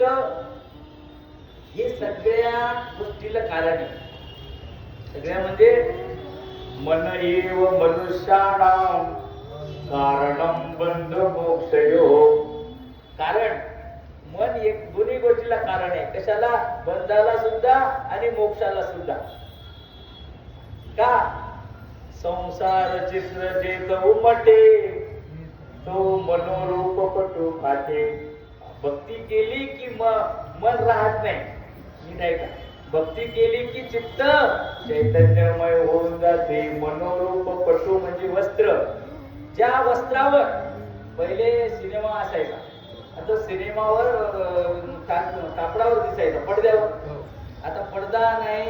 चित्त हे सगळ्या गोष्टीला कारण आहे. सगळ्या म्हणजे मन एव मनुष्याणाम कारणम बंध मोक्षयो. कारण मन एक दोन्ही गोष्टीला कारण आहे. कशाला? बंधाला सुद्धा आणि मोक्षाला सुद्धा. का? संसार चित्र जेत उमटे तो मनोरूप पटू फाटे. भक्ती केली की मन राहत नाही. मी नाही का? भक्ती केली की चित्त चैतन्यमय होऊन जाते. मनोरूप पटू म्हणजे वस्त्र. ज्या वस्त्रावर पहिले सिनेमा असायचा, आता सिनेमावर कापडावर दिसायचा, पडद्यावर. आता पडदा नाही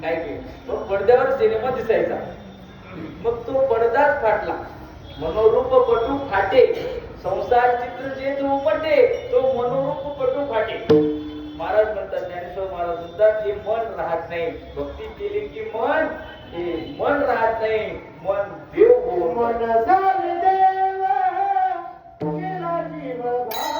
काय की, पण पडद्यावर सिनेमा दिसायचा. मग तो पडदाच फाटला. मनोरूप पटू फाटे. संसार चित्र जे तो उमटे तो मनोरूप पटू फाटे. महाराज म्हणतात, ज्ञानेश्वर महाराज म्हणतात, हे मन राहत नाही. भक्ती केली की मन राहत नाही. मन देव होऊन मन झाले देव केला जीव भाव.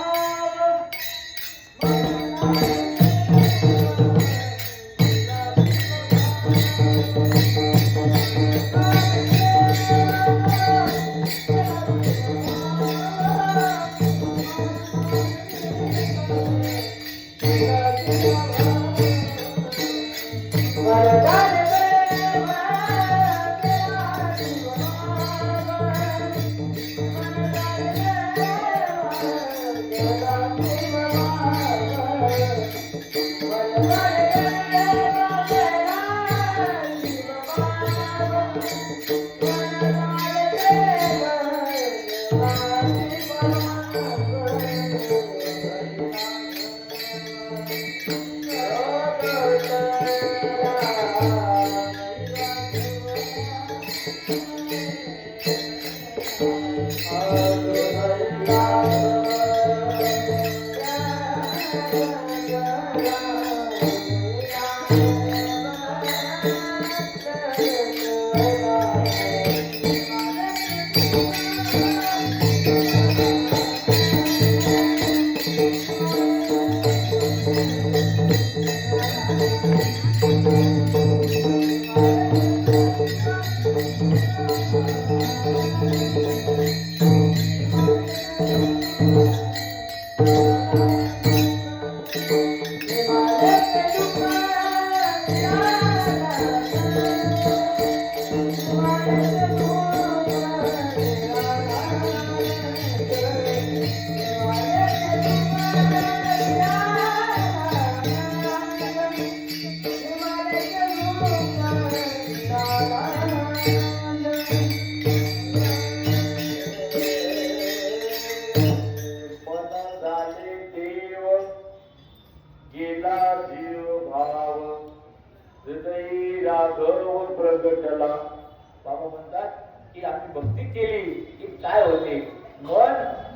बाबा म्हणतात की आम्ही भक्ती केली की काय होते?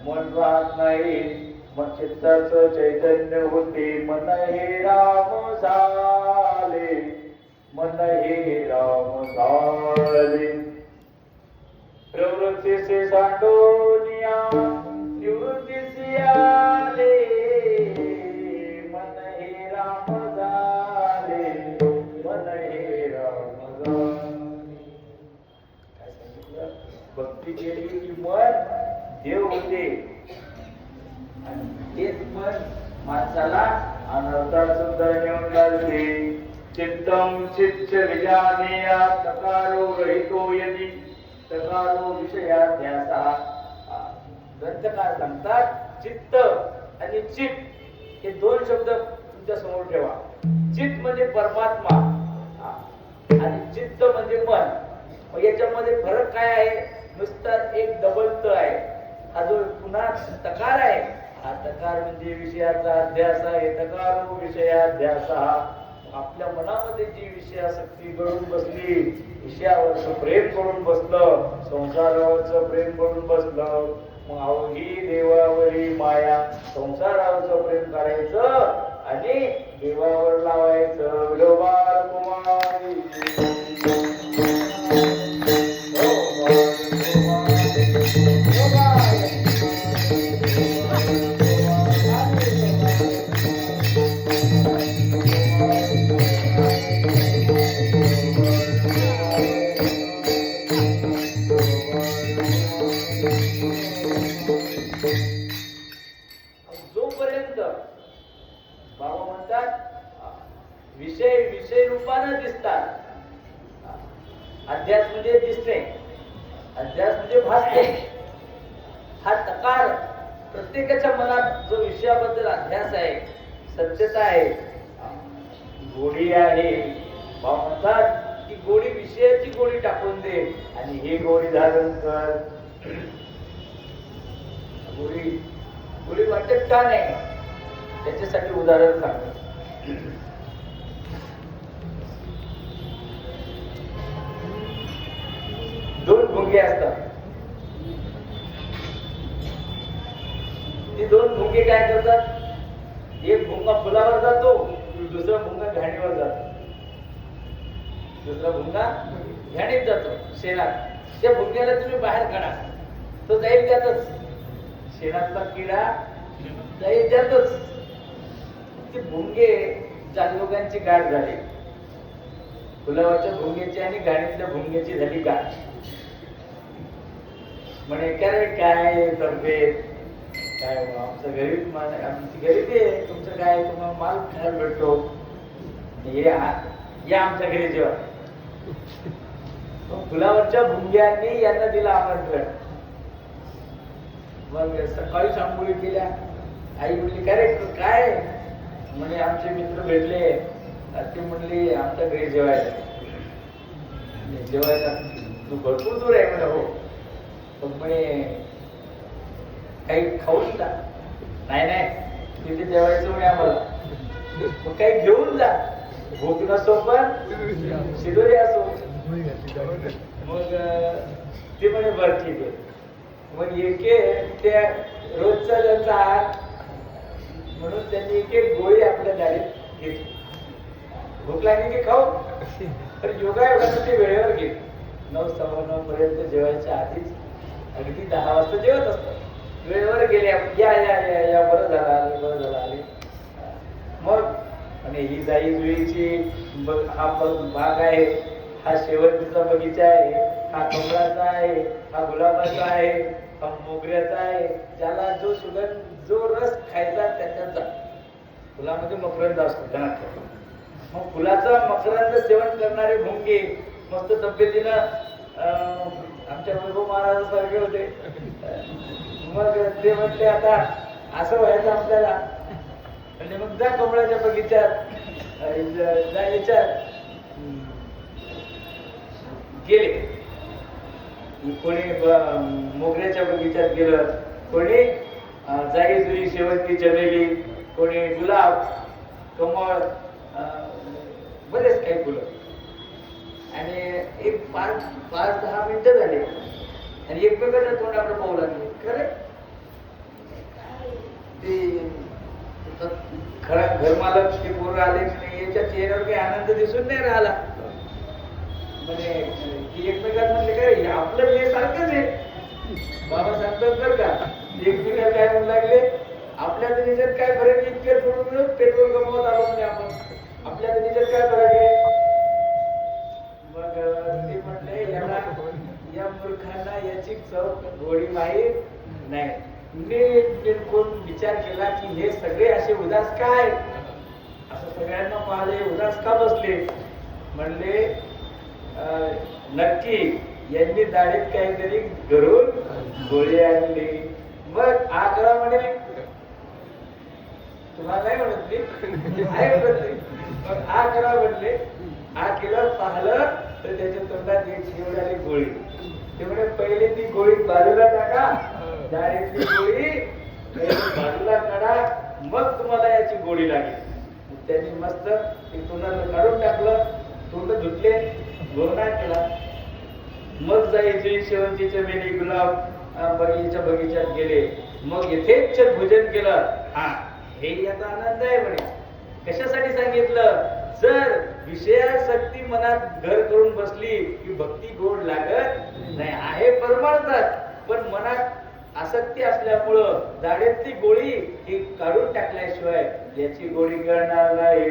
मन राहत नाही. मन चित्ताचं चैतन्य होते. मन हे राम झाले. मन हे राम झाले. प्रवृत्तीचे सांडोनिया निवृत्तीचे आले. मन हे राम झाले. मन हे राम झाले. काय सांगितलं? भक्ती केली की मन देव होते. आणि तेच मन माणसाला अनर्थात सुद्धा नेऊन घालते. चित्तम चित्त विजानीया तकारो रहितो यदी तकारो विषयाध्यासा. ग्रंथकार सांगतात, चित्त आणि चित हे दोन शब्द तुमच्या समोर ठेवा. चित म्हणजे परमात्मा आणि चित्त म्हणजे मन. मग याच्यामध्ये फरक काय आहे? नुसता एक डबल त आहे. हा जो पुन्हा तकार आहे, हा तकार म्हणजे विषयाचा अध्यास आहे. तकारो विषयाध्यासा. आपल्या मनामध्ये जी विषयासक्ती गळून बसली, विषयावरचं प्रेम करून बसलं, संसारावरचं प्रेम करून बसलं, मग अवघी देवावरी माया. संसारावरचं प्रेम करायचं आणि देवावर लावायचं. विठोबा कुमारी विषय विषय रूपानं दिसतात. अध्यास म्हणजे दिसणे, अध्यास म्हणजे भासणे. हा तकार प्रत्येकाच्या मनात जो विषयाबद्दल अध्यास आहे, सत्यता आहे, गोडी आहे. भाव म्हणतात की गोडी विषयाची गोडी टाकून दे आणि ही गोडी धारण कर. गोडी गोडी वाटत का नाही त्याच्यासाठी उदाहरण सांगतो. दोन भुंगे असतात. ती दोन भुंगे काय करतात? एक भुंगा फुलावर जातो, दुसरा भुंगा घाणीवर जातो. दुसरा भुंगा घाणीत जातो शेणात. त्या भुंग्याला तुम्ही बाहेर काढा, तो जाईल त्यातच. शेणातला किडा जाईल त्यातच. ते भुंगे चाललोकांची गाठ झाली. फुलावरच्या भुंग्याची आणि घाणीतल्या भुंग्याची झाली गाठ. म्हणे काय काय तब्येत काय, आमचं गरीब आमची गरीबी आहे, तुमचं काय तुम्हाला माल खायला भेटतो, या आमच्या घरी जेव्हा. फुलावरच्या भुंग्यांनी यांना दिलं आमंत्रण. मग सकाळी आंघोळी केल्या. आई म्हणली काय रे काय? म्हणे आमचे मित्र भेटले, ते म्हणले आमच्या घरी जेवायला. जेवायला तू भरपूर दूर आहे म्हणे. हो पण म्हणे काही खाऊन जा. नाही नाही तिथे जेवायचं म्हणे आम्हाला. मग काही घेऊन जा, भूक नसो पण शिदोरी असो. मग ते म्हणे बरं ठीक आहे. मग एक त्या रोजचा त्यांचा आहार म्हणून त्यांनी एक गोळी आपल्या दारीत घेतली. भूक लागली की खाऊ, तर योगा ते वेळेवर घेत. 9:15 पर्यंत जेवायच्या आधीच अगदी 10 वाजता जेवत असतात. वेळेवर गेले, या या या या बरं झालं आले, बरं झालं आले. मग आणि ही जाई जुईची हा भाग आहे, हा शेवंतीचा बगीचा आहे, हा कमळाचा आहे, हा गुलाबाचा आहे, हा मोगऱ्याचा आहे. ज्याला जो सुगंध, जो रस खायचा त्याच्यात जा. फुलामध्ये मकरंद असतो ध्यानात ठेवा. मग फुलाचं मकरंद सेवन करणारे भुंगे मस्त तब्येतीनं आमच्या वैभव महाराजांसारखे होते. मग ते म्हटले आता असं व्हायचं आपल्याला. आणि मग जा कमळाच्या बगीच्यात, जा याच्यात गेले. कोणी मोगऱ्याच्या बगीच्यात गेलं, कोणी जाई जुई शेवंती चमेली, कोणी गुलाब, कमळ, बरेच काही फुलं. आणि एक 5-10 मिनिटं झाले आणि एकमेकांच्या तोंडाकडे पाहू लागले. खरं ते खरा घरमालक ते पोरं आले नाही, याच्या चेहऱ्यावर काही आनंद दिसून नाही राहिला. म्हणजे एकमेकात म्हणले काय आपलं हे सारखंच आहे. बाबा सांगतात बरं का, एकमेकात काय म्हणू लागले, आपल्या त्याच्यात काय फरक, इतके सोडून पेट्रोल गमवत आलो म्हणजे आपण, आपल्या त्याच्यात काय फरक आहे. मग ते म्हटले या मूर्खांना याची चव गोडी माहीत नाही. नीट कोण विचार केला की हे सगळे असे उदास काय, असं सगळ्यांना पाहिले उदास का बसले. म्हणले नक्की यांनी दाढीत काहीतरी घरून गोळी आणली. मग आकडा म्हणे तुम्हाला नाही म्हणत मी आहे म्हणते. मग आ करा म्हणले, आ केलं पाहिलं तर त्याच्या तोंडात एक शिवडाली गोळी. ते म्हणे पहिले ती गोळी बाजूला टाका, दाढीतली गोळी बाजूला काढा, मग तुम्हाला याची गोळी लागेल. त्यांनी मस्त ते तोंडाला काढून टाकलं, तोंड धुतले, गोळणा केला. मग जायचे शेवंतीचे वेली गुलाब बगीच्यात गेले. मग यथेच्छ भोजन केलं. हा हे याचा आनंद आहे म्हणे. कशासाठी सांगितलं, जर विषयासक्ती मनात घर करून बसली की भक्ती गोड लागत नाही. आहे परमार्थात, पण मनात आसक्ती असल्यामुळं दाढेतली गोळी ही काढून टाकल्याशिवाय याची गोळी करणार नाही.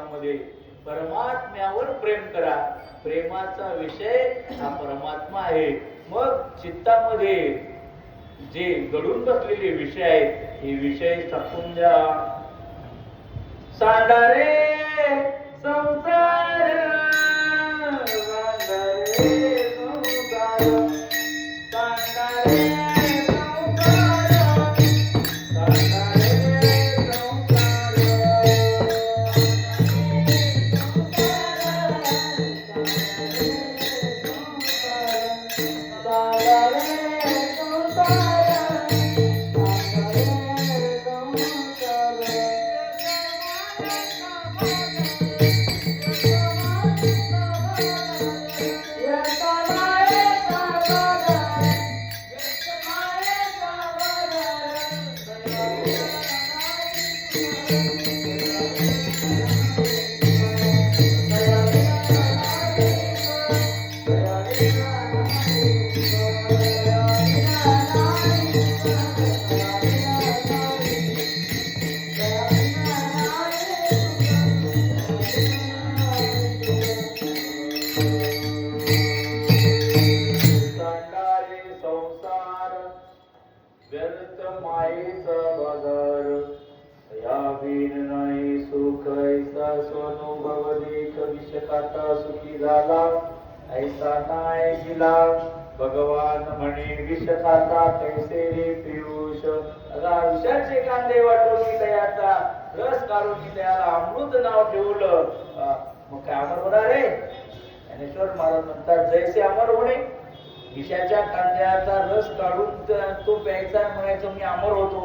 जीवनामध्ये परमात्म्यावर प्रेम करा. प्रेमाचा विषय हा परमात्मा आहे. मग चित्तामध्ये जे घडून बसलेले विषय आहेत हे विषय टाकून द्या. सांडारे संसार, सांडारे संसार, सांडारे व्यर्थ मायेचा बाजार, या बिन नाही सुख ऐसा स्वानुभव देख विषकाता सुखी झाला. ऐसा नाही दिला भगवान म्हणे विषकाता कैसे रे पियुष. अगा विषाचे कांदे वाटून तयाचा रस काढून त्याला अमृत नाव ठेवलं, मग काय अमर होणार रे? ज्ञानेश्वर महाराज म्हणतात जैसे अमर होणे. विषयाच्या कांद्याचा रस काढून तो प्यायचा म्हणायचं मी अमर होतो.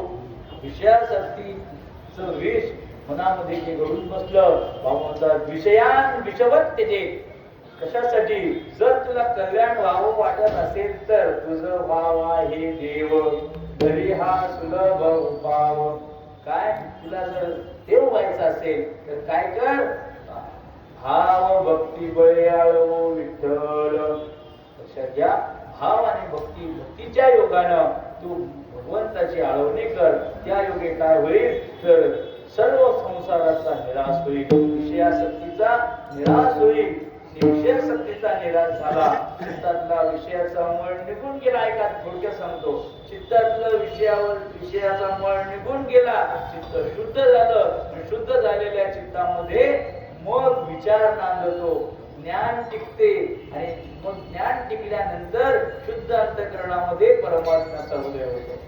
विषयासाठीचं विष मनामध्ये जे घडून बसलं म्हणतात विषयान विषवत त्याचे. कशासाठी? जर तुला कल्याण व्हावं वाटत असेल तर तुझं व्हावा हे देव घरी हा सुलभ उपाव. काय तुला जर देव व्हायचं असेल तर काय कर? भाव भक्ती बळयाळो विठ्ठल. लक्षात घ्या, भाव आणि भक्तीच्या योगानं तू भगवंताची आळवणी कर. त्या योगे काय होईल तर सर्व संसाराचा निराश होईल, विषयासक्तीचा निराश होईल. विषयासक्तीचा निराश झाला, चित्तातला विषयाचा मळ निघून गेला. ऐका थोडक्यात सांगतो. चित्तातलं विषयाचा मळ निघून गेला, चित्त शुद्ध झालं. शुद्ध झालेल्या चित्तामध्ये मग विचार नांदतो, ज्ञान टिकते. आणि मग ज्ञान टिकल्यानंतर शुद्ध अंतःकरणामध्ये परमात्म्याचा उदय होतो.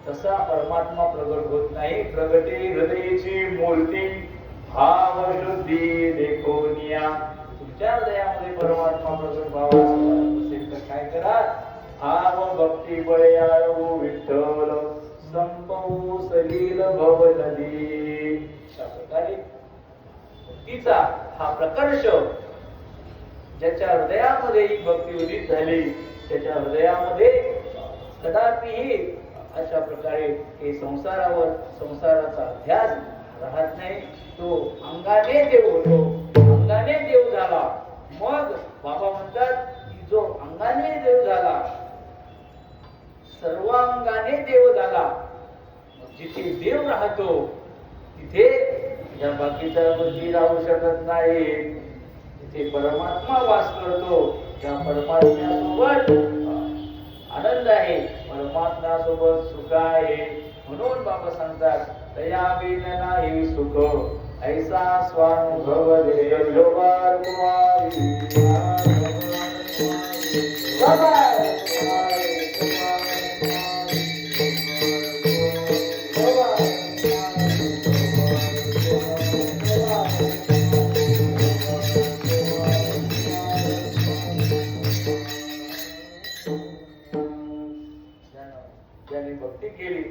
तसा परमात्मा प्रगट होत नाही. प्रगटे हृदयाची मूर्ती भाव शुद्धी देखोनिया. तुमच्या हृदयामध्ये परमात्मा प्रगट व्हावा असेल तर काय करा? भाव भक्ती बळयाळो विठ्ठल संपवू सलील भव नदी. अशा प्रकारे भक्तीचा हा प्रकर्ष ज्याच्या हृदयामध्ये ही भक्ती उदित झाली त्याच्या हृदयामध्ये कदापिही अशा प्रकारे हे संसाराचा अध्यास राहत नाही. तो अंगाने देव होतो, अंगाने देव झाला. मग बाबा म्हणतात की जो अंगाने देव झाला, सर्वांगाने देव झाला, जिथे देव राहतो तिथे या बाकीच्या गोष्टी राहू शकत नाही. तिथे परमात्मा वास करतो. त्या परमात्म्यासोबत आनंद आहे, परमात्म्यासोबत सुख आहे. म्हणून बाबा सांगतात तया बिन नाही सुख ऐसा स्वानुभव देव योगार कुमारी. ज्याने भक्ती केली,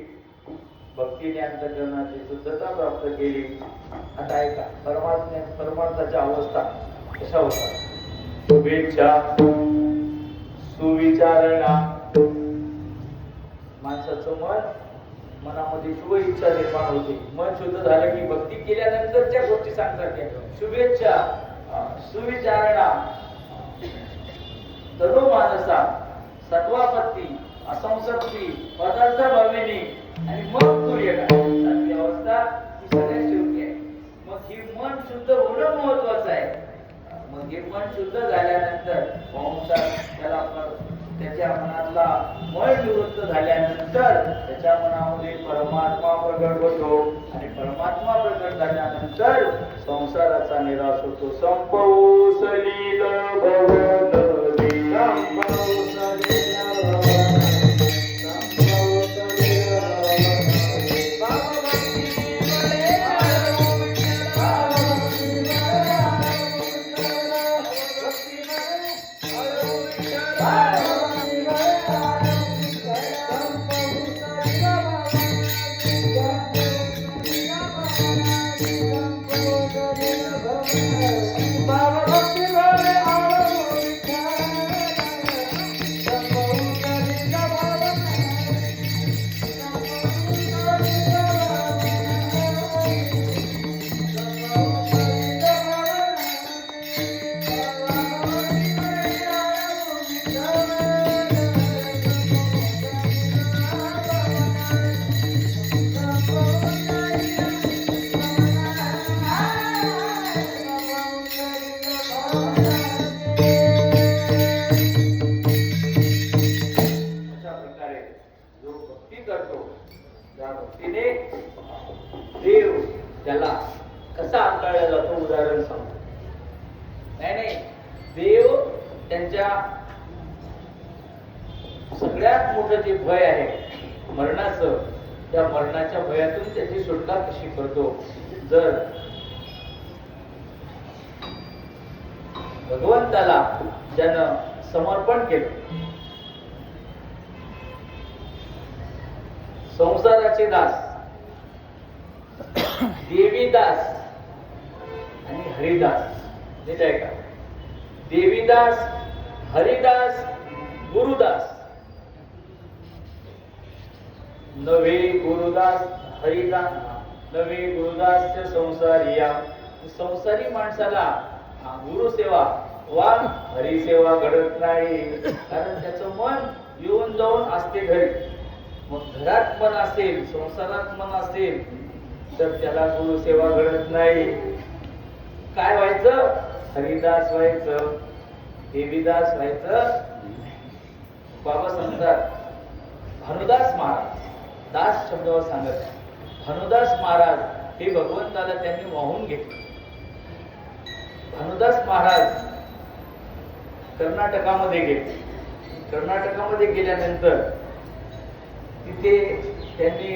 भक्तीने अंतःकरणाची शुद्धता प्राप्त केली. आता ऐका परमार्थाच्या अवस्था कशा होतात? शुभेच्छा, सुविचारणा. माणसाचं मनामध्ये शुभ इच्छा निर्माण होते. मन शुद्ध झालं की भक्ती केल्यानंतरच्या गोष्टी सांगतात त्या शुभेच्छा, सुविचारणा, तनो मानसा, सत्वापत्ती, असंसक्ती, पदार्थ भाविनी आणि मग तुर्यका. सातवी अवस्था ही सगळ्यात शेवटी आहे. मग ही मन शुद्ध मन शुद्ध झाल्यानंतर संसार त्याला त्याच्या मनातला मळ निवृत्त झाल्यानंतर त्याच्या मनामध्ये परमात्मा प्रगट होतो आणि परमात्मा प्रगट झाल्यानंतर संसाराचा निराश होतो. संपवू सलील भवन देव त्याला कसा हाताळला जातो उदाहरण सांगतो. नाही देव त्यांच्या सगळ्यात मोठं जे भय आहे मरणाचं, त्या मरणाच्या भयातून त्याची सुटका कशी करतो. जर भगवंताला ज्यानं समर्पण केलं, संसाराचे दास, देवीदास आणि हरिदास, नीट आहे का? देवीदास, हरिदास, गुरुदास. नवे गुरुदास हरिदास, नवे गुरुदास संसारिया. संसारी माणसाला गुरुसेवा वा हरिसेवा घडत नाही, कारण त्याचं मन येऊन जाऊन असते घरी. मग घरात मन असेल, संसारात मन असेल तर त्याला गुरुसेवा घडत नाही. काय व्हायचं? हरिदास व्हायचं, देवीदास व्हायचं. बाबा सांगतात, भानुदास महाराज, दास शब्दावर सांगत, भानुदास महाराज हे भगवंताला त्यांनी वाहून घेतले. भानुदास महाराज कर्नाटकामध्ये गेले. कर्नाटकामध्ये गेल्यानंतर तिथे त्यांनी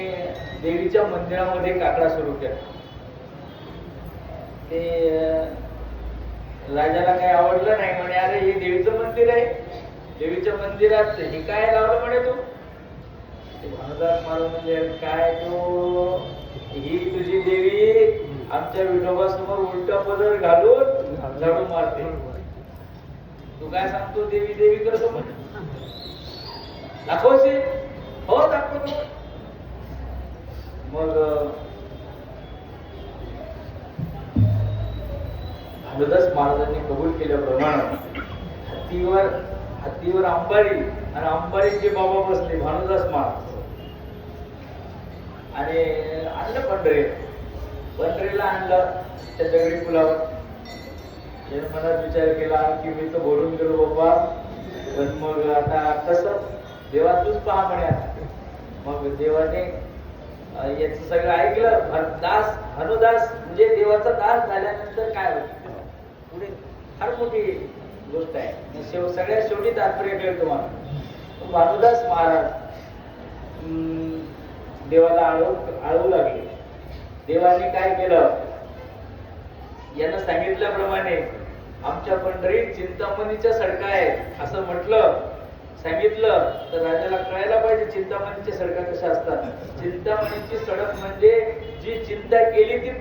देवीच्या मंदिरामध्ये काकडा सुरू केला. ते राजाला काही आवडलं नाही. म्हणे, अरे हे देवीचं मंदिर आहे, देवीच्या मंदिरात हे काय लावलं म्हणे तू. भानुदास महाराज म्हणजे काय तू, ही तुझी देवी आमच्या विठोबासमोर उलटा पदर घालून झाडू मारते, तू काय सांगतो देवी देवी करतो म्हणे. दाखवशील? हो दाखवतो. मग भानुदास महाराजांनी कबूल केल्याप्रमाणे हत्तीवर अंबारी आणि अंबारीचे बाबा बसले भानुदास महाराज आणि आणलं पंढरीला आणलं. त्या दगडी पुलावर मनात विचार केला की मी तर बोलून गेलो बाबा, पण मग आता कसं, देवा तूच पहा म्हणे. मग देवाने याच सगळं ऐकलं. दास भानुदास म्हणजे देवाचा दास झाल्यानंतर काय होतं पुढे फार मोठी गोष्ट आहे. सगळ्यात शेवटी तात्पर्य कळेल तुम्हाला. भानुदास महाराज देवाला आळवू लागले. देवाने काय केलं, यानं सांगितल्याप्रमाणे आमच्या पंढरीत चिंतामणीच्या सडका आहेत असं म्हटलं, सांगितलं तर राजाला कळायला पाहिजे चिंतामणीच्या सडका कशा असतात. चिंतामणीची सडक म्हणजे जी चिंता केली ती